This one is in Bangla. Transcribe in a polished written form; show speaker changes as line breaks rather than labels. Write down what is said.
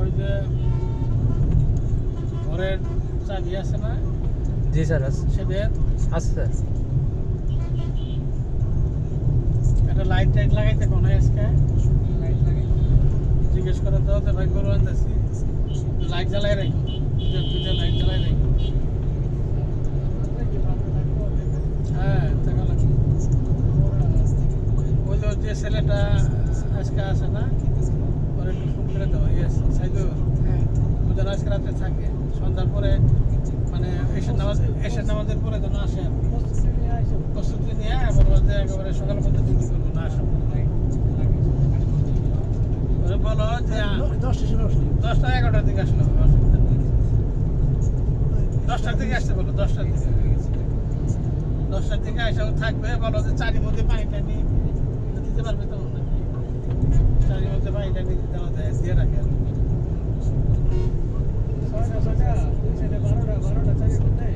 ওই যে ঘরের চাবি আছে না?
জি স্যার আছে
সেটা
স্যার।
একটা লাইট টাইট লাগাইতে কোন আজকে জিজ্ঞেস করে তো ভাই গরু আনতেছি লাইট জ্বালাই রাখি দুটা লাইট জ্বালাই রাখি হ্যাঁ টাকা লাগবে ওই যে ছেলেটা আজকে আসে না ওর একটু ফোন করে দাও সাইদুল ওদের আজকে রাতে থাকে সন্ধ্যার পরে মানে এসে নামাজের পরে যেন আসে প্রস্তুতি নিয়ে বলবো যে একেবারে সকাল পর্যন্ত ডিউটি করবো না আসো বলো যে 10টা 11টার দিকে আসলে হবে অসুবিধা নেই 10টার দিকে আসতে বলো 10টার দিকে আসা থাকবে বলো যে চারির মধ্যে পানি টানি দিতে পারবে তো নাকি চারির মধ্যে পানি টানি দিতে আমাদের দিয়ে রাখে 6টা 12টা 4